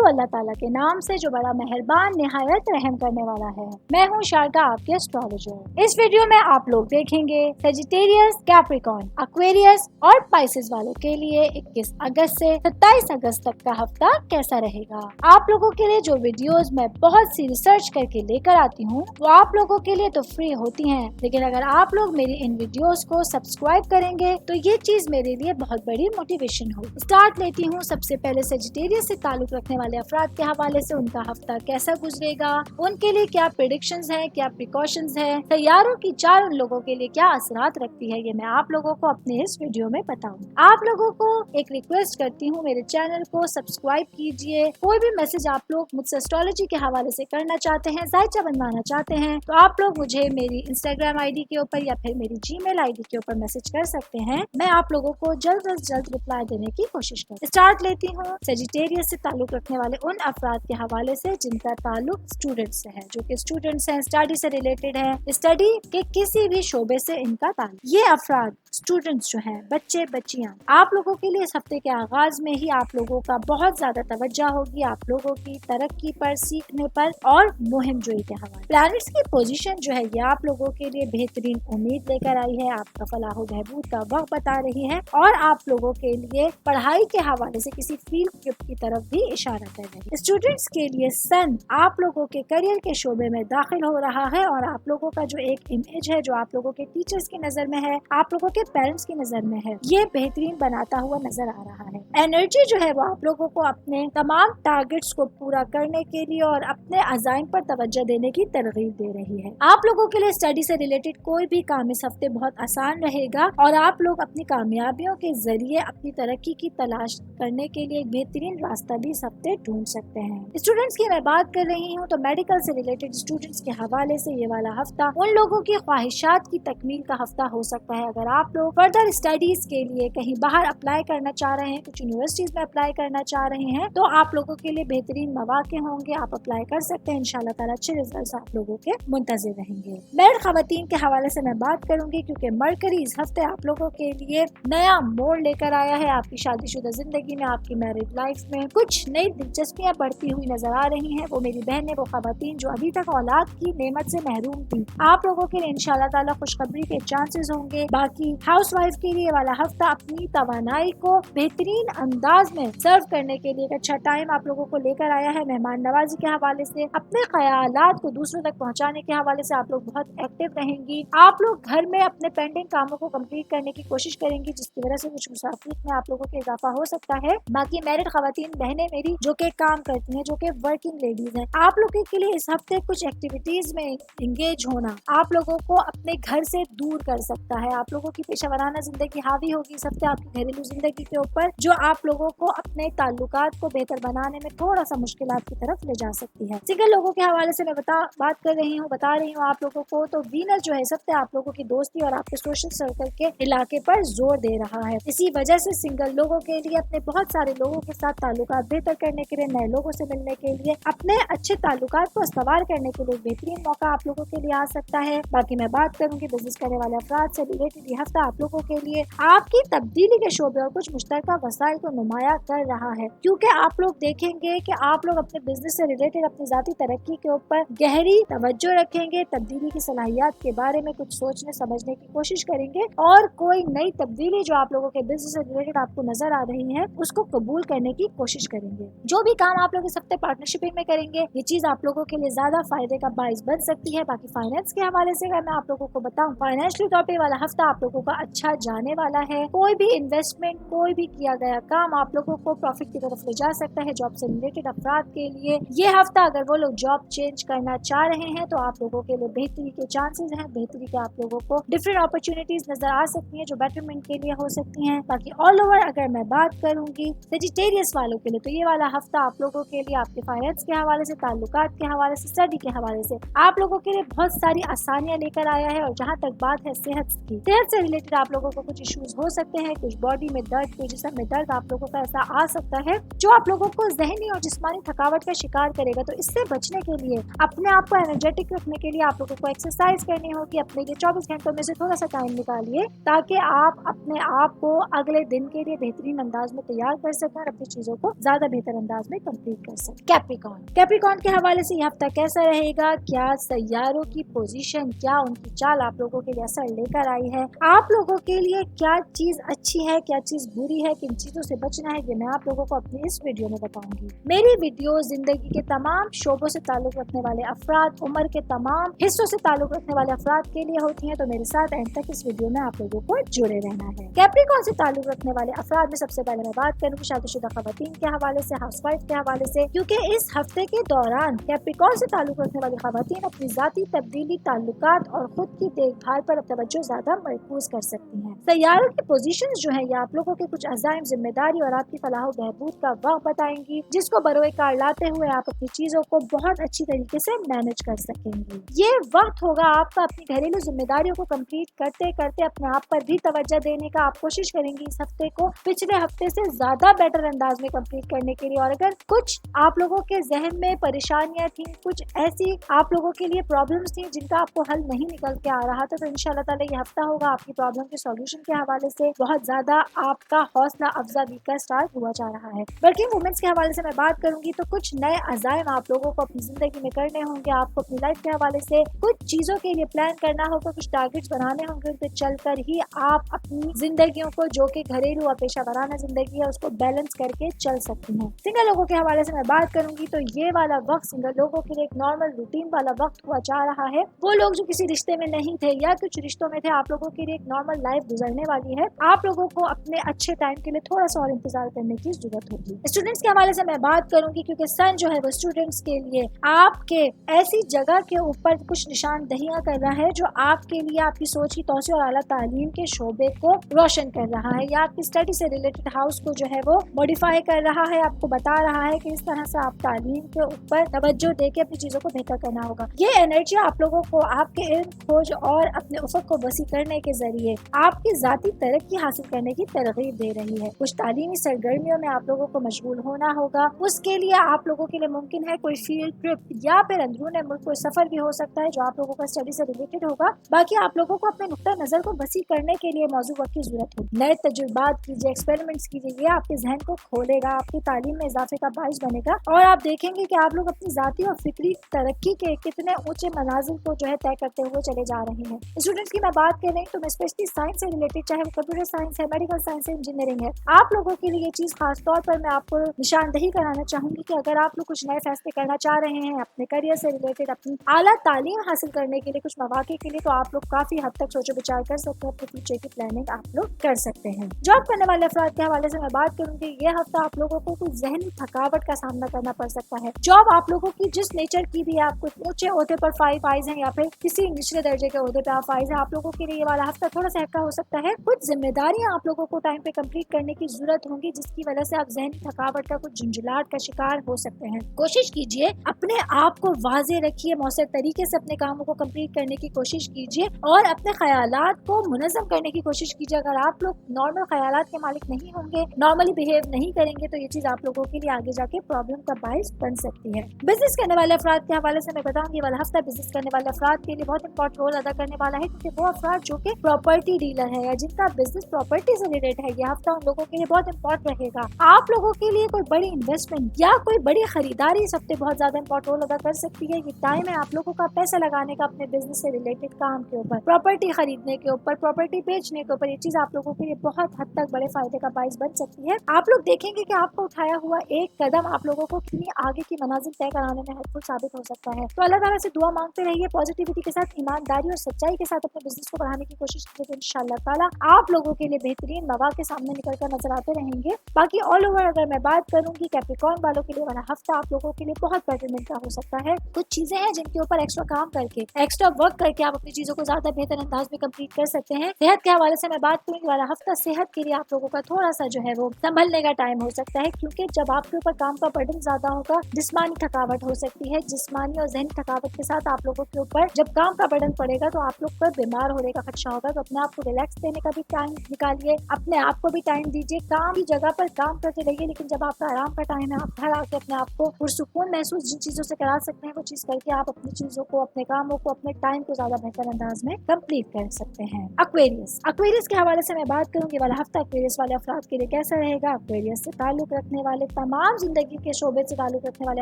شروع اللہ تعالیٰ کے نام سے جو بڑا مہربان نہایت رحم کرنے والا ہے۔ میں ہوں شارکا، آپ کے اسٹرالوجر۔ اس ویڈیو میں آپ لوگ دیکھیں گے سیجیٹیریس، کیپریکارن، ایکویریس اور پائسز والوں کے لیے 21 اگست سے 27 اگست تک کا ہفتہ کیسا رہے گا۔ آپ لوگوں کے لیے جو ویڈیوز میں بہت سی ریسرچ کر کے لے کر آتی ہوں وہ آپ لوگوں کے لیے تو فری ہوتی ہیں، لیکن اگر آپ لوگ میری ان ویڈیوز کو سبسکرائب کریں گے تو یہ چیز میرے لیے بہت بڑی موٹیویشن ہو۔ اسٹارٹ لیتی ہوں سب سے پہلے سیجیٹیریس سے تعلق رکھنے والے افراد کے حوالے سے ان کا ہفتہ کیسا گزرے گا، ان کے لیے کیا پریڈکشنز ہیں، کیا پریکاشنز ہیں، سیاروں کی چال ان لوگوں کے لیے کیا اثرات رکھتی ہے، یہ میں آپ لوگوں کو اپنے اس ویڈیو میں بتاؤں۔ آپ لوگوں کو ایک ریکویسٹ کرتی ہوں، میرے چینل کو سبسکرائب کیجئے۔ کوئی بھی میسج آپ لوگ مجھ سے اسٹرالوجی کے حوالے سے کرنا چاہتے ہیں، ذائچہ بنوانا چاہتے ہیں، تو آپ لوگ مجھے میری انسٹاگرام آئی ڈی کے اوپر یا پھر میری جی میل آئی ڈی کے اوپر میسج کر سکتے ہیں۔ میں آپ لوگوں کو جلد از جلد رپلائی دینے کی کوشش کروں۔ اسٹارٹ لیتی ہوں سیجیٹیریس سے تعلق رکھنے والے ان افراد کے حوالے سے جن کا تعلق اسٹوڈنٹ سے ہے، جو کہ اسٹوڈنٹس ہیں، اسٹڈی سے ریلیٹڈ ہے، اسٹڈی کے کسی بھی شعبے سے ان کا تعلق۔ یہ افراد اسٹوڈنٹس جو ہیں، بچے بچیاں، آپ لوگوں کے لیے اس ہفتے کے آغاز میں ہی آپ لوگوں کا بہت زیادہ توجہ ہوگی آپ لوگوں کی ترقی پر، سیکھنے پر اور مہم جوئی کے حوالے۔ پلانٹس کی پوزیشن جو ہے یہ آپ لوگوں کے لیے بہترین امید لے کر آئی ہے، آپ کا فلاح و بہبود کا وقت بتا رہی ہے اور آپ لوگوں کے لیے پڑھائی کے حوالے سے کسی فیلڈ ٹرپ کی طرف بھی اشارہ کر رہی ہے۔ اسٹوڈنٹس کے لیے سن آپ لوگوں کے کریئر کے شعبے میں داخل ہو رہا ہے اور آپ لوگوں کا جو ایک امیج ہے جو آپ لوگوں کے ٹیچرز کی نظر میں ہے، آپ لوگوں کے پیرنٹس کی نظر میں ہے، یہ بہترین بناتا ہوا نظر آ رہا ہے۔ انرجی جو ہے وہ آپ لوگوں کو اپنے تمام ٹارگٹس کو پورا کرنے کے لیے اور اپنے عزائم پر توجہ دینے کی ترغیب دے رہی ہے۔ آپ لوگوں کے لیے اسٹڈی سے ریلیٹڈ کوئی بھی کام اس ہفتے بہت آسان رہے گا اور آپ لوگ اپنی کامیابیوں کے ذریعے اپنی ترقی کی تلاش کرنے کے لیے ایک بہترین راستہ بھی اس ہفتے ڈھونڈ سکتے ہیں۔ اسٹوڈنٹس کی میں بات کر رہی ہوں تو میڈیکل سے ریلیٹڈ اسٹوڈنٹس کے حوالے سے یہ والا ہفتہ ان لوگوں کی خواہشات کی تکمیل کا ہفتہ ہو سکتا ہے۔ اگر آپ لوگ فردر اسٹڈیز کے لیے کہیں باہر اپلائی کرنا چاہ رہے ہیں، کچھ یونیورسٹیز میں اپلائی کرنا چاہ رہے ہیں، تو آپ لوگوں کے لیے بہترین مواقع ہوں گے، آپ اپلائی کر سکتے ہیں۔ انشاءاللہ تعالی اچھے ریزلٹس آپ لوگوں کے منتظر رہیں گے۔ میرڈ خواتین کے حوالے سے میں بات کروں گی کیونکہ مرکری اس ہفتے آپ لوگوں کے لیے نیا موڑ لے کر آیا ہے۔ آپ کی شادی شدہ زندگی میں، آپ کی میرڈ لائف میں کچھ نئی دلچسپیاں بڑھتی ہوئی نظر آ رہی ہیں۔ وہ میری بہنیں، وہ خواتین جو ابھی تک اولاد کی نعمت سے محروم تھی، آپ لوگوں کے لیے انشاءاللہ تعالی خوشخبری کے چانسز ہوں گے۔ باقی ہاؤس وائف کے لیے والا ہفتہ اپنی توانائی کو بہترین انداز میں سرو کرنے کے لیے ایک اچھا ٹائم آپ لوگوں کو لے کر آیا ہے۔ مہمان نوازی کے حوالے سے، اپنے خیالات کو دوسروں تک پہنچانے کے حوالے سے آپ لوگ بہت ایکٹیو رہیں گی۔ آپ لوگ گھر میں اپنے پینڈنگ کاموں کو کمپلیٹ کرنے کی کوشش کریں گی، جس کی وجہ سے کچھ مصروفیت میں آپ لوگوں کے اضافہ ہو سکتا ہے۔ باقی میرڈ خواتین بہنیں میری جو کہ کام کرتی ہیں، جو کہ ورکنگ لیڈیز ہیں، آپ لوگوں کے لیے اس ہفتے کچھ ایکٹیویٹیز میں انگیج ہونا آپ لوگوں کو اپنے گھر سے دور کر سکتا ہے۔ آپ لوگوں کی پیشہ ورانہ زندگی حاوی ہوگی اس ہفتے آپ کی گھریلو زندگی کے اوپر، جو آپ لوگوں کو اپنے تعلقات کو بہتر بنانے میں تھوڑا سا مشکلات کی طرف لے جا سکتی ہے۔ سنگل لوگوں کے حوالے سے میں بات کر رہی ہوں، بتا رہی ہوں آپ لوگوں کو، تو وینس جو ہے اس ہفتے آپ لوگوں کی دوستی اور آپ کے سوشل سرکل کے علاقے پر زور دے رہا ہے۔ اسی وجہ سے سنگل لوگوں کے لیے اپنے بہت سارے لوگوں کے ساتھ تعلقات بہتر کرنے کے لیے، نئے لوگوں سے ملنے کے لیے، اپنے اچھے تعلقات کو استوار کرنے کے لیے بہترین موقع آپ لوگوں کے لیے آ سکتا ہے۔ باقی میں بات کروں گی بزنس کرنے والے افراد سے ریلیٹڈ یہ ہفتہ آپ لوگوں کے لیے آپ کی تبدیلی کے شعبے اور کچھ مشترکہ وسائل کو نمایاں کر رہا ہے، کیونکہ آپ لوگ دیکھیں گے کہ آپ لوگ اپنے بزنس سے ریلیٹڈ اپنی ذاتی ترقی کے اوپر گہری توجہ رکھیں گے، تبدیلی کی صلاحیت کے بارے میں کچھ سوچنے سمجھنے کی کوشش کریں گے اور کوئی نئی تبدیلی جو آپ لوگوں کے بزنس سے ریلیٹڈ آپ کو نظر آ رہی ہے اس کو قبول کرنے کی کوشش کریں گے۔ جو بھی کام آپ لوگ اس ہفتے پارٹنرشپ میں کریں گے، یہ چیز آپ لوگوں کے لیے زیادہ فائدے کا باعث بن سکتی ہے۔ باقی فائنانس کے حوالے سے اگر میں آپ لوگوں کو بتاؤں، فائنینشلی طور پہ والا ہفتہ آپ لوگوں کا اچھا جانے والا ہے۔ کوئی بھی انویسٹمنٹ، کوئی بھی کیا گیا کام آپ لوگوں کو پروفٹ کی طرف لے جا سکتا ہے۔ جاب سے ریلیٹڈ افراد کے لیے یہ ہفتہ اگر وہ لوگ جاب چینج کرنا چاہ رہے ہیں تو آپ لوگوں کے لیے بہتری کے چانسز ہیں، بہتری کے آپ لوگوں کو ڈفرینٹ اپرچونیٹیز نظر آ سکتی ہیں جو بیٹرمنٹ کے لیے ہو سکتی ہیں۔ باقی آل اوور اگر میں بات کروں گی سیجیٹیریس والوں کے لیے، تو یہ والا ہفتہ آپ لوگوں کے لیے آپ کے فائنانس کے حوالے سے، تعلقات کے حوالے سے، اسٹڈی کے حوالے سے آپ لوگوں کے لیے بہت ساری آسانیاں لے کر آیا ہے۔ اور جہاں تک بات ہے صحت کی، صحت سے ریلیٹڈ آپ لوگوں کو کچھ ایشوز ہو سکتے ہیں، کچھ باڈی میں درد، کوئی جسم میں درد आप लोगों का ऐसा आ सकता है जो आप लोगों को ज़हनी और जिस्मानी थकावट का शिकार करेगा। तो इससे बचने के लिए, अपने आप को एनर्जेटिक रखने के लिए आप लोगों को एक्सरसाइज करनी होगी। अपने लिए 24 घंटों में से थोड़ा सा टाइम निकालिए ताकि आप अपने आप को अगले दिन के लिए बेहतरीन अंदाज में तैयार कर सकें और अपनी चीजों को ज्यादा बेहतर अंदाज में कंप्लीट कर सकें। कैप्रिकॉर्न के हवाले से यह हफ्ता कैसा रहेगा? क्या सैयारों की पोजीशन, क्या उनकी चाल आप लोगों के लिए असर लेकर आई है? आप लोगों के लिए क्या चीज अच्छी है, क्या चीज बुरी है, किन चीजों से बचना है, ये मैं आप लोगों को अपनी इस वीडियो में बताऊंगी। मेरी वीडियो जिंदगी के तमाम शोबों से ताल्लुक रखने वाले अफराद, उम्र के तमाम हिस्सों से ताल्लुक रखने वाले अफराद के लिए होती है, तो मेरे साथ एंड तक इस वीडियो में आप लोगों को जुड़े रहना है। कैप्रिकॉर्न से ताल्लुक रखने वाले अफराद में सबसे पहले मैं बात करूंगी शादीशुदा खवातीन के हवाले से, हाउसवाइफ के हवाले से, क्योंकि इस हफ्ते के दौरान कैप्रिकॉर्न से ताल्लुक रखने वाली खवातीन अपनी जाती तब्दीली, ताल्लुकात और खुद की देखभाल पर तवज्जो ज्यादा मरकूज कर सकती हैं। सैयारों की पोजीशंस जो है ये आप लोगों के कुछ अज़ाइम, जिम्मेदारी और आपकी फलाह बहबूद का वक्त बताएंगी, जिसको बरोए कार लाते हुए आप अपनी चीजों को बहुत अच्छी तरीके से मैनेज कर सकेंगे। ये वक्त होगा आपका अपनी घरेलू जिम्मेदारियों को कंप्लीट करते करते अपने आप पर भी तवज्जो देने का। आप कोशिश करेंगी इस हफ्ते को पिछले हफ्ते से ज्यादा बेटर अंदाज में कंप्लीट करने के लिए। और अगर कुछ आप लोगों के जहन में परेशानियां थी, कुछ ऐसी आप लोगों के लिए प्रॉब्लम्स थी जिनका आपको हल नहीं निकल के आ रहा था, तो इंशाल्लाह ताला ये हफ्ता होगा आपकी प्रॉब्लम के सॉल्यूशन के हवाले से बहुत ज्यादा आपका हौसला अफजा वीक का स्टार्ट हुआ जा रहा है। वर्किंग वुमेन्स के हवाले से मैं बात करूंगी तो कुछ नए अज़ाइम आप लोगों को अपनी जिंदगी में करने होंगे। आपको अपनी लाइफ के हवाले से कुछ चीजों के लिए प्लान करना होगा, कुछ टारगेट्स बनाने होंगे, उन पे चलकर ही आप अपनी जिंदगियों को, जो कि घरेलू और पेशा वराना जिंदगी है, उसको बैलेंस करके चल सकती हैं। सिंगल लोगों के हवाले से मैं बात करूंगी तो ये वाला वक्त सिंगल लोगों के लिए एक नॉर्मल रूटीन वाला वक्त हुआ जा रहा है। वो लोग जो किसी रिश्ते में नहीं थे या कुछ रिश्तों में थे, आप लोगों के लिए एक नॉर्मल लाइफ गुजरने वाली है। आप लोगों को अपने अच्छे टाइम के लिए थोड़ा सा और इंतजार करने की जरूरत होगी। स्टूडेंट्स के हवाले से मैं बात करूंगी क्योंकि सन जो है वो स्टूडेंट्स के लिए आपके ऐसी जगह के ऊपर कुछ निशानदहियां कर रहा है जो आपके लिए आपकी सोच की तौसीह और आला तालीम के शोबे को रोशन कर रहा है, या आपकी स्टडी से रिलेटेड हाउस को जो है वो मॉडिफाई कर रहा है, आपको बता रहा है कि इस तरह से आप तालीम के ऊपर तवज्जो देके अपनी चीजों को बेहतर करना होगा। ये एनर्जी आप लोगों को आपके इल्म, खोज और अपने उफक को वसी करने के जरिए आपकी जाती तरक्की हासिल करने की तरगीब दे रही है। कुछ तालीमी सरगर्मियों में आप लोगों को मशगूल होना होगा। उसके लिए आप लोगों के लिए मुमकिन है कोई फील्ड ट्रिप या फिर अंदरूनी मुल्क कोई सफर भी हो सकता है जो आप लोगों का स्टडी से रिलेटेड होगा। बाकी आप लोगों को अपने नुक्ता नजर को वसी करने के लिए मौजूद वक्त की जरूरत होगी। नए तजुर्बात कीजिए, एक्सपेरिमेंट्स कीजिए, ये आपके जहन को खोलेगा, आपकी तालीम में इजाफे का बाइस बनेगा और आप देखेंगे कि आप लोग अपनी जाती और फिक्री तरक्की के कितने ऊंचे मनाजिल को जो है तय करते हुए चले जा रहे हैं। स्टूडेंट्स की मैं बात कर रही हूँ तो मैं स्पेशली साइंस से रिलेटेड, चाहे वो कंप्यूटर साइंस है, मेडिकल साइंस है, इंजीनियरिंग है, आप लोगों के लिए ये चीज खास तौर पर मैं आपको निशानदही कराना चाहूंगी कि अगर आप लोग कुछ नए फैसले करना चाह रहे हैं अपने करियर से रिलेटेड, अपनी आला तालीम हासिल करने के लिए, कुछ मौके के लिए, तो आप लोग काफी हद तक सोचो विचार कर सकते हैं, अपने फ्यूचर की प्लानिंग आप लोग कर सकते हैं। जॉब करने वाले अफराद के हवाले से मैं बात करूंगी, ये हफ्ता आप लोगों को कुछ जहनी थकावट का सामना करना पड़ सकता है। जॉब आप लोगों की जिस नेचर की भी, आप कुछ ऊंचे ओहदे पर फाइज हैं या फिर किसी निचले दर्जे के ओहदे पे आप फाइज हैं, आप लोगों के लिए ये वाला हफ्ता थोड़ा सा हल्का हो सकता है। कुछ जिम्मेदारियां आप लोगों को टाइम पे कंप्लीट करने की जरूरत होगी, जिसकी वजह से आप जहनी थकावट का, कुछ झुंझलाहट का शिकार हो सकते हैं। कोशिश कीजिए अपने आप को वाजे रखिए, मौसर तरीके से अपने कामों को कंप्लीट करने की कोशिश कीजिए और अपने ख्यालात को मुनज़्ज़म करने की कोशिश कीजिए। अगर आप लोग नॉर्मल ख्यालात के मालिक नहीं होंगे, नॉर्मली बिहेव नहीं करेंगे, तो ये चीज आप लोगों के लिए आगे जाके प्रॉब्लम का बाइस बन सकती है। बिजनेस करने वाले अफराद के हवाले से मैं बताऊंगी, वाला हफ्ता बिजनेस करने वाले अफराद के लिए बहुत इंपॉर्टेंट रोल अदा करने वाला है, क्योंकि वो अफराद जो कि प्रॉपर्टी डीलर है या जिनका बिजनेस प्रॉपर्टी से रिलेटेड है, ये हफ्ता उन लोगों के लिए बहुत इंपॉर्टेंट रहेगा। आप लोगों के लिए कोई बड़ी इन्वेस्टमेंट या कोई बड़ी खरीदारी इस हफ्ते बहुत ज्यादा इंपॉर्टेंट रोल अदा कर सकती है। ये टाइम है आप लोगों का पैसा लगाने का अपने बिजनेस से रिलेटेड काम के ऊपर, प्रॉपर्टी खरीदने के ऊपर, प्रॉपर्टी बेचने के ऊपर। ये चीज आप लोगों के लिए बहुत हद तक बड़े फायदे का बाइस बन सकती है। आप लोग देखेंगे कि आपको उठाया हुआ एक कदम आप लोगों को कितनी आगे की मंजिल तय कराने में हेल्पफुल साबित हो सकता है। तो अल्लाह ताला से दुआ मांगते रहिए, पॉजिटिविटी के साथ, ईमानदारी और सच्चाई के साथ अपने बिजनेस को बढ़ाने की कोशिश कीजिए, तो इंशाअल्लाह ताला आप लोगों के लिए बेहतरीन मौके के सामने निकल कर नजर आते रहेंगे। बाकी ऑल ओवर अगर मैं बात करूंगी कैप्रिकॉर्न वालों के लिए वाला हफ्ता आप लोगों के लिए बहुत बेटरमेंट का हो सकता है। कुछ चीजें हैं जिनके ऊपर एक्स्ट्रा काम करके, एक्स्ट्रा वर्क करके आप अपनी चीजों को ज्यादा बेहतर अंदाज में कंप्लीट कर सकते हैं। सेहत के हवाले से मैं बात करूंगी, वाला हफ्ता सेहत के लिए आप लोगों का थोड़ा सा जो है वो संभलने का टाइम हो सकता है, क्योंकि जब आपके ऊपर काम का बर्डन ज्यादा होगा, जिस्मानी थकावट हो सकती है। जिस्मानी और ज़हनी थकावट के साथ आप लोगों के ऊपर जब काम का बर्डन पड़ेगा तो आप लोग पर बीमार होने का खदशा होगा। तो अपने आप को रिलैक्स देने का भी टाइम निकालिए, अपने आप को भी टाइम दीजिए। कीजिए, काम की जगह पर काम करते रहिए, लेकिन जब आपका आराम का टाइम है आप घर आके अपने आप को पुरसुकून महसूस जिन चीजों से करा सकते हैं वो चीज करके आप अपनी चीजों को, अपने कामों को, अपने टाइम को ज्यादा बेहतर अंदाज में कंप्लीट कर सकते हैं। एक्वेरियस के हवाले से मैं बात करूंगी, वाला हफ्ता एक्वेरियस वाले अफराद के लिए कैसा रहेगा। एक्वेरियस से ताल्लुक रखने वाले तमाम जिंदगी के शोबे से ताल्लुक रखने वाले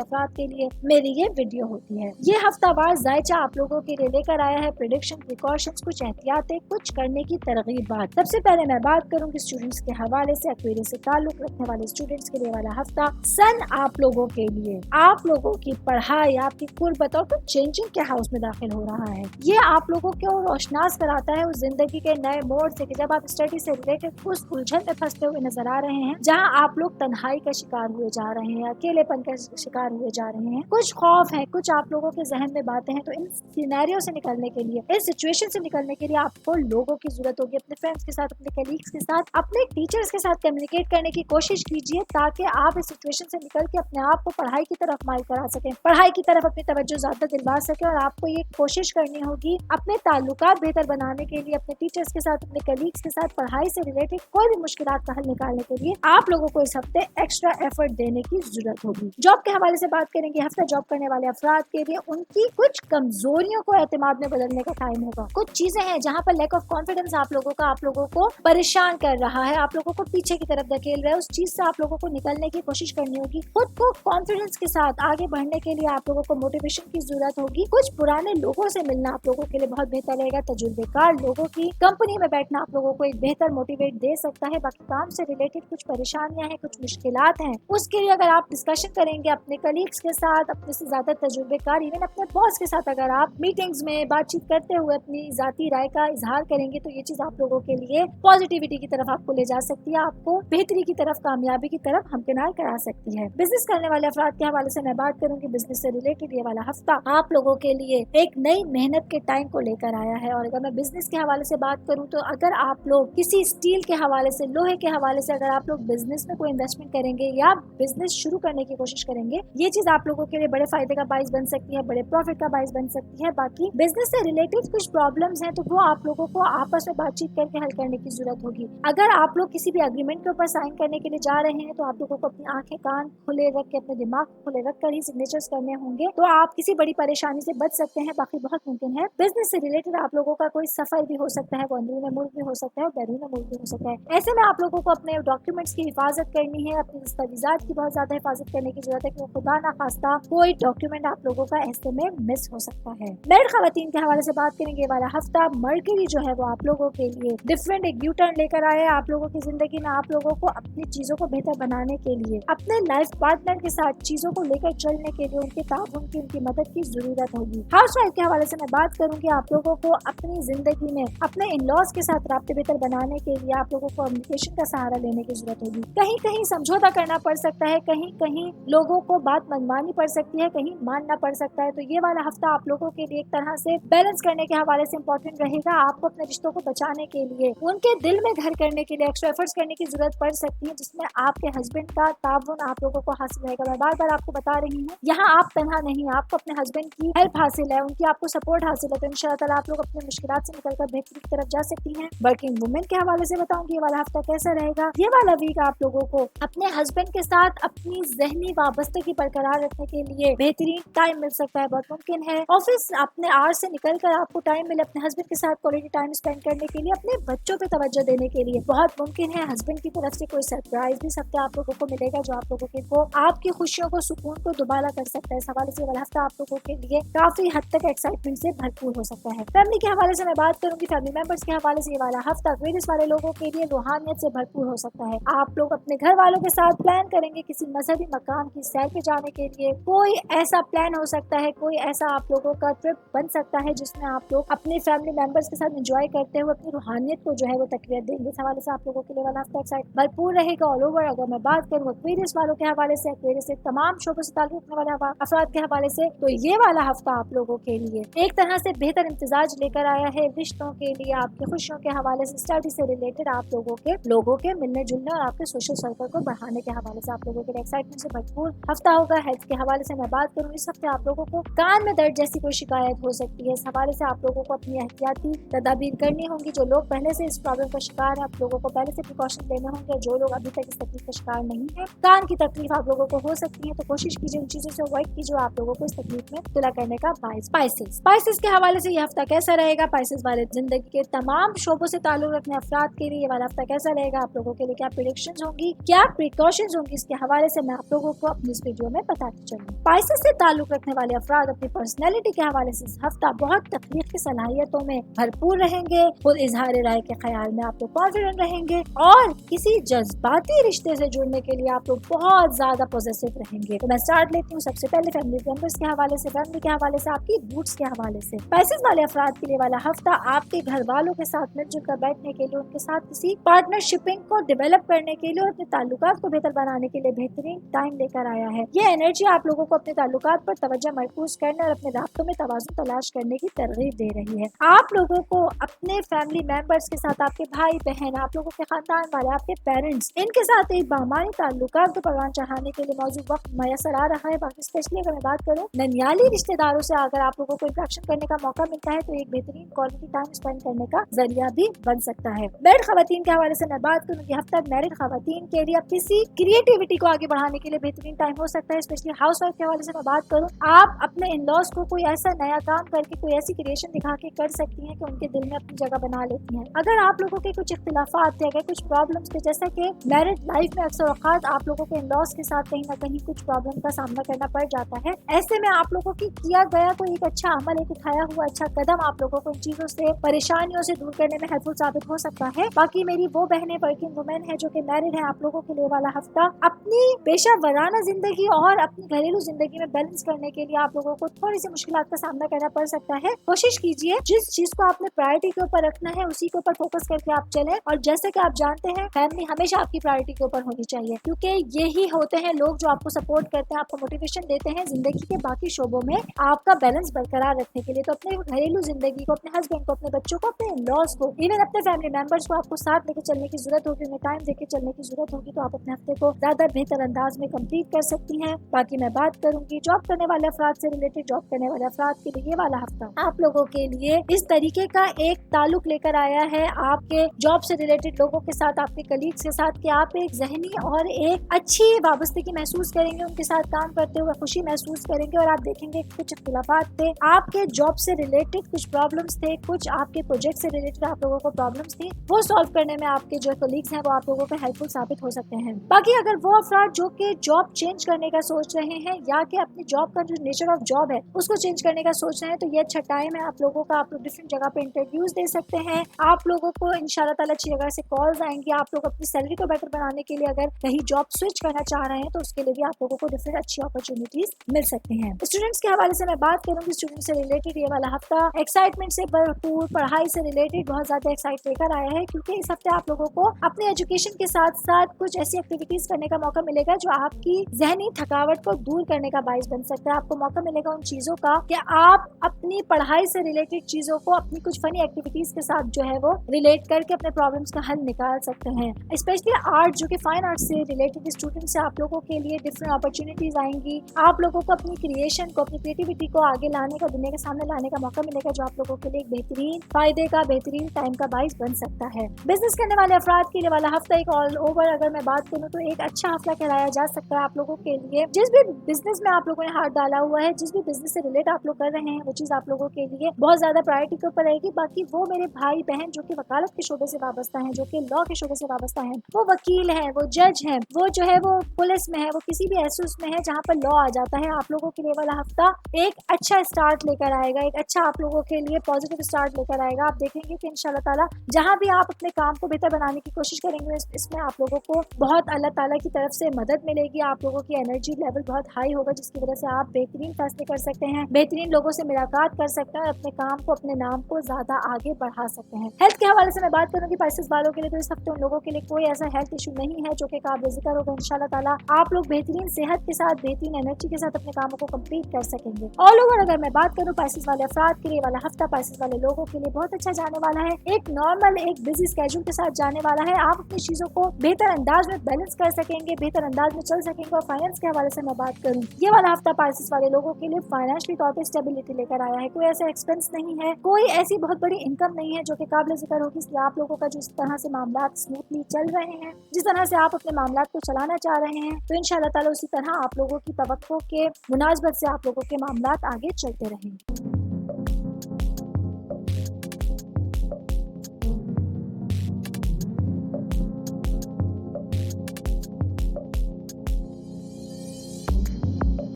अफराद के लिए मेरी ये वीडियो होती है। ये हफ्तावार जायचा आप लोगों के लिए लेकर आया है प्रिडिक्शन, प्रिकॉशंस, कुछ एहतियातें, कुछ करने की तरगीबात। सबसे पहले मैं बात करूंगी स्टूडेंट्स के हवाले से। एक्वेरियस से ताल्लुक रखने वाले स्टूडेंट्स के लिए वाला हफ्ता सन आप लोगों के लिए आप लोगों की पढ़ाई, आपकी कुर्बत और कुछ चेंजिंग के हाउस में दाखिल हो रहा है। ये आप लोगों को रोशनास कराता है उस जिंदगी के नए मोड़ से कि जब आप स्टडी से रिलेटेड उस उलझन में फंसते हुए नजर आ रहे हैं जहां आप लोग तन्हाई का शिकार हुए जा रहे हैं, अकेलेपन का शिकार हुए जा रहे हैं, कुछ खौफ है, कुछ आप लोगों के जहन में बातें हैं। तो इन सिनेरियो से निकलने के लिए, इस सिचुएशन से निकलने के लिए आपको लोगों की जरूरत होगी। अपने फ्रेंड्स के साथ, अपने कलीग्स के साथ, अपने टीचर्स के साथ कम्युनिकेट करने की कोशिश कीजिए ताकि आप इस सिचुएशन से निकल के अपने आप को पढ़ाई की तरफ माइल करा सकें, पढ़ाई की तरफ अपनी तवज्जो ज्यादा दिलवा सके। और आपको ये कोशिश करनी होगी अपने ताल्लुकात बेहतर बनाने के लिए, अपने टीचर्स के साथ, अपने कलीग्स के साथ पढ़ाई से रिलेटेड कोई भी मुश्किलात का हल निकालने के लिए आप लोगों को इस हफ्ते एक्स्ट्रा एफर्ट देने की जरूरत होगी। जॉब के हवाले से बात करेंगे, हफ्ता जॉब करने वाले अफराद के लिए उनकी कुछ कमजोरियों को एतमाद में बदलने का टाइम होगा। कुछ चीजें हैं जहाँ पर लैक ऑफ कॉन्फिडेंस आप लोगों को परेशान कर रहा है, आप लोगों को पीछे की तरफ धकेल रहा है। उस चीज से आप लोगों को निकलने की कोशिश करनी होगी। खुद को कॉन्फिडेंस के साथ आगे बढ़ने के लिए आप लोगों को मोटिवेशन की जरूरत होगी। कुछ पुराने लोगों से मिलना आप लोगों के लिए बहुत बेहतर रहेगा। तजुर्बेकार लोगों की कंपनी में बैठना आप लोगों को एक बेहतर मोटिवेट दे सकता है। बाकी काम से रिलेटेड कुछ परेशानियां हैं, कुछ मुश्किलात हैं, उसके लिए अगर आप डिस्कशन करेंगे अपने कलीग्स के साथ, अपने से ज्यादा तजुर्बेकार, इवन अपने बॉस के साथ अगर आप मीटिंग्स में बातचीत करते हुए अपनी जाती राय का इजहार करेंगे तो ये चीज आप लोगों के लिए पॉजिटिविटी की तरफ आपको ले जा सकती है, आपको बेहतरी की तरफ, कामयाबी की तरफ हमकिनार करा सकती है। बिजनेस करने वाले अफराद के हवाले से मैं बात करूंगी। बिजनेस से रिलेटेड ये वाला हफ्ता आप लोगों के लिए एक नई मेहनत के टाइम को लेकर आया है। और अगर मैं बिजनेस के हवाले से बात करूं तो अगर आप लोग किसी स्टील के हवाले से, लोहे के हवाले से अगर आप लोग बिजनेस में कोई इन्वेस्टमेंट करेंगे या बिजनेस शुरू करने की कोशिश करेंगे, ये चीज आप लोगों के लिए बड़े फायदे का बाइस बन सकती है, बड़े प्रॉफिट का बाइस बन सकती है। बाकी बिजनेस से रिलेटेड कुछ प्रॉब्लम्स हैं तो वो आप लोगों को आपस में बातचीत करके हल करने की जरूरत होगी। अगर आप लोग किसी भी एग्रीमेंट के ऊपर साइन करने के लिए जा रहे हैं तो आप लोगों को अपनी आंखें कान खुले रख के, अपने दिमाग खुले रख कर ही सिग्नेचर्स करने होंगे, तो आप किसी बड़ी परेशानी से बच सकते हैं। बाकी बहुत मुमकिन है बिजनेस से रिलेटेड आप लोगों का कोई सफर भी हो सकता है, वो अंदरूनी मुल्क भी हो सकता है और बैरून मुल्क भी हो सकता है। ऐसे में आप लोगों को अपने डॉक्यूमेंट्स की हिफाजत करनी है, अपने दस्तावेजात की बहुत ज्यादा हिफाजत करने की जरूरत है कि खुदा ना खास्ता कोई डॉक्यूमेंट आप लोगों का ऐसे में मिस हो सकता है। मैरिड खवातीन के हवाले से बात करेंगे, वाला हफ्ता मर्करी जो है वो आप लोगों के लिए डिफरेंट एक यू टर्न लेकर आया है। आप लोगों की जिंदगी में आप लोगों को अपनी चीजों को बेहतर बनाने के लिए, अपने लाइफ पार्टनर के साथ चीजों को लेकर चलने के लिए उनके ताउन की, उनकी मदद की जरूरत होगी। हाउस वाइफ के हवाले से मैं बात करूंगी, आप लोगों को अपनी जिंदगी में अपने इन लॉज के साथ राब्ते बेहतर बनाने के लिए आप लोगों को कम्युनिकेशन का सहारा लेने की जरूरत होगी। कहीं कहीं समझौता करना पड़ सकता है, कहीं कहीं लोगों को बात मनवानी पड़ सकती है, कहीं मानना पड़ सकता है। तो ये वाला हफ्ता आप लोगों के लिए एक तरह से बैलेंस करने के हवाले से इम्पोर्टेंट रहेगा। आपको अपने रिश्तों को बचाने के लिए, उनके दिल में घर करने के लिए एक्स्ट्रा एफर्ट्स करने की जरूरत पड़ सकती है, जिसमें आपके हस्बैंड का ताउन आप लोगों को हासिल रहेगा। मैं बार बार आपको बता रही हूँ, यहाँ आप तनहा नहीं, आपको अपने हस्बैंड की हेल्प हासिल है, उनकी आपको सपोर्ट हासिल है। तो इंशाअल्लाह आप लोग अपने मुश्किलात से निकलकर बेहतरी की तरफ जा सकती हैं। वर्किंग वुमेन के हवाले से बताऊंगी ये वाला हफ्ता कैसा रहेगा। ये वाला वीक आप लोगों को अपने हस्बैंड के साथ अपनी जहनी वाबस्तगी बरकरार रखने के लिए बेहतरीन टाइम मिल सकता है। बहुत मुमकिन है ऑफिस अपने आवर्स से निकलकर आपको टाइम मिले अपने हस्बैंड के साथ क्वालिटी टाइम स्पेंड करने के लिए, अपने बच्चों पे तवज्जो देने के लिए। बहुत मुमकिन है हस्बैंड की तरफ से कोई सरप्राइज भी सकते आप लोगों को मिलेगा जो आप लोगों को आपकी खुशियों को, सुकून को दुबारा कर सकता है। इस हवाले से वाला हफ्ता आप लोगों के लिए काफी हद तक एक्साइटमेंट से भरपूर हो सकता है। फैमिली के हवाले से मैं बात करूंगी, फैमिली मेंबर्स के हवाले से ये वाला हफ्ता एक्वेरियस वाले लोगों के लिए रूहानियत से भरपूर हो सकता है। आप लोग अपने घर वालों के साथ प्लान करेंगे किसी मजहबी मकाम की सैर पे जाने के लिए। कोई ऐसा प्लान हो सकता है, कोई ऐसा आप लोगों का ट्रिप बन सकता है जिसमें आप लोग अपने फैमिली मेंबर्स के साथ एंजॉय करते हुए अपनी रूहानियत को जो है वो तकवीत देंगे। इस हवाले से आप लोगों के लिए वाला हफ्ता एक्साइट भरपूर रहेगा ऑल ओवर। अगर मैं बात करूँ एक्वेरियस वालों के हवाले से, एक्वेरियस से तमाम शोबों से ताल्लुक रखने वाले अफराद के हवाले से, तो ये वाला हफ्ता आप लोगों के लिए एक तरह से बेहतर इम्तिजाज लेकर आया है रिश्तों के लिए, आपकी खुशियों के हवाले से, स्टडी से रिलेटेड आप लोगों के मिलने जुलने और आपके सोशल सर्कल को बढ़ाने के हवाले से आप लोगों के लिए एक्साइटमेंट से भरपूर हफ्ता होगा। हेल्थ के हवाले से मैं बात करूँ, इस हफ्ते आप लोगों को कान में दर्द जैसी कोई शिकायत हो सकती है। इस हवाले से आप लोगों को अपनी एहतियाती तदाबीर करनी होंगी। जो लोग पहले से इस प्रॉब्लम का शिकार है, आप लोगों को पहले से प्रिकॉशन फैसले लेने होंगे। जो लोग अभी तक इस तकलीफ का शिकार नहीं है, कान की तकलीफ आप लोगों को हो सकती है, तो कोशिश कीजिए उन चीजों से अवॉइड कीजिए आप लोगों को इस तकलीफ में तुला करने का बायस। स्पाइसेस के हवाले से ये हफ्ता कैसा रहेगा? स्पाइसेस वाले जिंदगी के तमाम शोबों से ताल्लुक रखने अफराद के लिए ये वाला हफ्ता कैसा रहेगा? आप लोगों के लिए क्या प्रेडिक्शंस होंगी, क्या प्रिकॉशंस होंगी, इसके हवाले से मैं आप लोगों को अपनी इस वीडियो में बताती चलूँ। स्पाइसेस से ताल्लुक रखने वाले अफराद अपनी पर्सनैलिटी के हवाले से इस हफ्ता बहुत तख्लीकी सलाहियतों में भरपूर रहेंगे, खुद इजहार राय के ख्याल में आप लोग कॉन्फिडेंट रहेंगे और किसी जज्बाती रिश्ते से जुड़ने के लिए आप लोग बहुत ज्यादा पॉजिटिव रहेंगे। तो मैं स्टार्ट लेती हूँ सबसे पहले फैमिली मेंबर्स के हवाले से, फैमिली के हवाले से, आपकी रूट्स के हवाले से। स्पाइसेस वाले अफराद के लिए वाला हफ्ता आपके घर वालों के साथ मिलजुल कर बैठने के लिए, उनके साथ किसी पार्टनरशिपिंग को डेवलप करने के लिए और अपने ताल्लुकात को बेहतर बनाने के लिए बेहतरीन टाइम लेकर आया है। ये एनर्जी आप लोगों को अपने ताल्लुकात पर तवज्जो मरकूज करने और अपने राब्तों में तवाज़ुन तलाश करने की तरगीब दे रही है। आप लोगों को अपने फैमिली मेंबर्स के साथ, आपके भाई बहन, आप लोगों के खानदान वाले, आपके पेरेंट्स, इनके साथ एक बामानी ताल्लुकात को परवान चढ़ाने के लिए मौजूद वक्त मैसर आ रहा है। बाकी स्पेशली अगर मैं बात करूँ ननियाली रिश्तेदारों से अगर आप लोगों को इंटरेक्शन करने का मौका मिलता है तो एक बेहतरीन क्वालिटी टाइम स्पेंड करने का जरिया भी बन सकता है। मैरिड खवातीन के हवाले से मैं बात करूँ कि हफ्ता मैरिड खवातीन के लिए किसी क्रिएटिविटी को आगे बढ़ाने के लिए बेहतरीन टाइम हो सकता है। स्पेशली हाउस वाइफ के हवाले से मैं बात करूँ, आप अपने इन लॉज को कोई ऐसा नया काम करके, कोई ऐसी क्रिएशन दिखा के कर सकती हैं कि उनके दिल में अपनी जगह बना लेती हैं। अगर आप लोगों के कुछ इख्तिलाफात थे, अगर कुछ प्रॉब्लम्स थे, जैसा कि मैरिड लाइफ में अक्सर औकात आप लोगों के इन लॉज के साथ कहीं ना कहीं कुछ प्रॉब्लम का सामना करना पड़ जाता है, ऐसे में आप लोगों की किया गया कोई एक अच्छा अमल, एक उठाया हुआ अच्छा कदम आप लोगों को इन चीजों से, परेशानियों से दूर करने में हेल्पफुल साबित हो सकता है। बाकी मेरी वो बहनें वर्किंग वुमेन है जो कि मैरिड है, आप लोगों के लिए वाला हफ्ता अपनी पेशा वराना जिंदगी और अपनी घरेलू जिंदगी में बैलेंस करने के लिए आप लोगों को थोड़ी सी मुश्किलात का सामना करना पड़ सकता है। कोशिश कीजिए जिस चीज को आपने प्रायोरिटी के ऊपर रखना है उसी के ऊपर फोकस करके आप चलें, और जैसे कि आप जानते हैं फैमिली हमेशा आपकी प्रायोरिटी के ऊपर होनी चाहिए, क्योंकि यही होते हैं लोग जो आपको सपोर्ट करते हैं, आपको मोटिवेशन देते हैं जिंदगी के बाकी शोबों में आपका बैलेंस बरकरार रखने के लिए। तो अपने घरेलू जिंदगी को, अपने हस्बैंड को, अपने बच्चों को, अपने लॉस को, इवन अपने फैमिली मेंबर्स को आपको साथ लेके चलने की जरूरत होगी, उन्हें टाइम देके चलने की जरूरत होगी, तो आप अपने हफ्ते को ज्यादा बेहतर अंदाज में कंप्लीट कर सकती हैं। बाकी मैं बात करूंगी जॉब करने वाले अफराद से रिलेटेड। जॉब करने वाले अफराद के लिए ये वाला हफ्ता आप लोगों के लिए इस तरीके का एक ताल्लुक लेकर आया है आपके जॉब से रिलेटेड लोगों के साथ, आपके कलीग्स के साथ, कि आप एक जहनी और एक अच्छी वाबस्तगी महसूस करेंगे, उनके साथ काम करते हुए खुशी महसूस करेंगे। और आप देखेंगे कुछ इख्तिलाफात थे, आपके जॉब से रिलेटेड कुछ प्रॉब्लम्स थे, कुछ आपके प्रोजेक्ट से रिलेटेड आप लोगों को प्रॉब्लम्स थी, वो सॉल्व करने में आपके जो कलीग्स हैं वो आप लोगों को हेल्पफुल साबित हो सकते हैं। बाकी अगर वो अफराद जो कि जॉब चेंज करने का सोच रहे हैं या कि अपनी जॉब का जो नेचर ऑफ जॉब है उसको चेंज करने का सोच रहे हैं, तो ये अच्छा टाइम है आप लोगों का। आप लोग डिफरेंट जगह पे इंटरव्यूज दे सकते हैं, आप लोगों को इंशाल्लाह ताला अच्छी जगह से कॉल्स आएंगी। आप लोग अपनी सैलरी को बेटर बनाने के लिए अगर कहीं जॉब स्विच करना चाह रहे हैं तो उसके लिए भी आप लोगों को डिफरेंट अच्छी अपॉर्चुनिटीज मिल सकती हैं। स्टूडेंट्स के हवाले से मैं बात करूंगी, स्टूडेंट से रिलेटेड ये वाला हफ्ता एक्साइटमेंट से भरपूर, पढ़ाई से रिलेटेड बहुत ज्यादा एक्साइट लेकर आया है, क्योंकि इस हफ्ते आप लोगों को अपने एजुकेशन के साथ साथ कुछ ऐसी एक्टिविटीज करने का मौका मिलेगा जो आपकी जहनी थकावट को दूर करने का बाइस बन सकता है। आपको मौका मिलेगा उन चीजों का कि आप अपनी पढ़ाई से रिलेटेड चीजों को अपनी कुछ फनी एक्टिविटीज के साथ जो है वो रिलेट करके अपने प्रॉब्लम्स का हल निकाल सकते हैं। स्पेशली आर्ट, जो कि फाइन आर्ट से रिलेटेड स्टूडेंट से आप लोगों के लिए डिफरेंट अपॉर्चुनिटीज आएंगी। आप लोगों को अपनी क्रिएशन को, अपनी क्रिएटिविटी को आगे लाने का, दुनिया के सामने लाने का मौका मिलेगा, जो आप लोगों के लिए एक बेहतरीन फायदे का, बेहतरीन टाइम का बाइस बन सकता है। बिजनेस करने वाले अफराद के लिए वाला हफ्ता एक ऑल ओवर अगर मैं बात करूँ तो एक अच्छा हफ्ता कहलाया जा सकता है आप लोगों के लिए। जिस भी बिजनेस में आप लोगों ने हाथ डाला हुआ है, जिस भी बिजनेस से रिलेट आप लोग कर रहे हैं, वो चीज आप लोगों के लिए बहुत ज्यादा प्रायोरिटी के ऊपर रहेगी। बाकी वो मेरे भाई बहन जो कि वकालत के शोबे से वाबस्ता हैं, जो कि लॉ के शोबे से वाबस्ता हैं, वो वकील हैं, वो जज हैं, वो जो है वो पुलिस में है, वो किसी भी ऐसे उसमें है जहाँ पर लॉ आ जाता है, आप लोगों के लिए वाला हफ्ता एक अच्छा स्टार्ट लेकर आएगा, एक अच्छा आप लोगों के लिए पॉजिटिव स्टार्ट लेकर आएगा। आप देखेंगे कि इंशाल्लाह ताला जहाँ भी आप अपने काम को बेहतर बनाने की कोशिश करेंगे, इसमें आप लोगों को बहुत अल्लाह ताला की तरफ से मदद मिलेगी। आप लोगों की एनर्जी लेवल बहुत हाई होगा, जिसकी वजह से आप बेहतरीन फैसले कर सकते हैं, बेहतरीन लोगों से मुलाकात कर सकते हैं और अपने काम को, अपने नाम को ज्यादा आगे बढ़ा सकते हैं। हेल्थ के हवाले से मैं बात करूंगी स्पाइसेस वालों के लिए, तो इस हफ्ते उन लोगों के लिए कोई ऐसा हेल्थ इशू नहीं है जो कि काबिल जिक्र होगा। इंशाल्लाह ताला आप लोग बेहतरीन सेहत के साथ, बेहतरीन एनर्जी के साथ अपने कामों को कंप्लीट कर सकेंगे। ऑल ओवर अगर मैं बात करूं स्पाइसेस वाले अफराद के लिए वाला हफ्ता स्पाइसेस वाले लोगों के लिए बहुत अच्छा जाने वाला है, एक नॉर्मल, एक बिजी स्केड्यूल के साथ जाने वाला है। आप अपनी चीजों को बेहतर अंदाज में बैलेंस कर सकेंगे, बेहतर अंदाज में चल सकेंगे। और फाइनेंस के हवाले से मैं बात करूं, ये वाला हफ्ता स्पाइसेस वाले लोगों के लिए फाइनेंशियली तौर पर स्टेबिलिटी लेकर आया है। कोई ऐसा एक्सपेंस नहीं है, कोई ऐसी बहुत बड़ी इनकम नहीं है जो कि काबिल जिक्र होगी, इसलिए आप लोगों का जो इस तरह से मामला इस اسموتھلی چل رہے ہیں، جس طرح سے آپ اپنے معاملات کو چلانا چاہ رہے ہیں، تو انشاءاللہ تعالیٰ اسی طرح آپ لوگوں کی توقع کے مناسبت سے آپ لوگوں کے معاملات آگے چلتے رہیں۔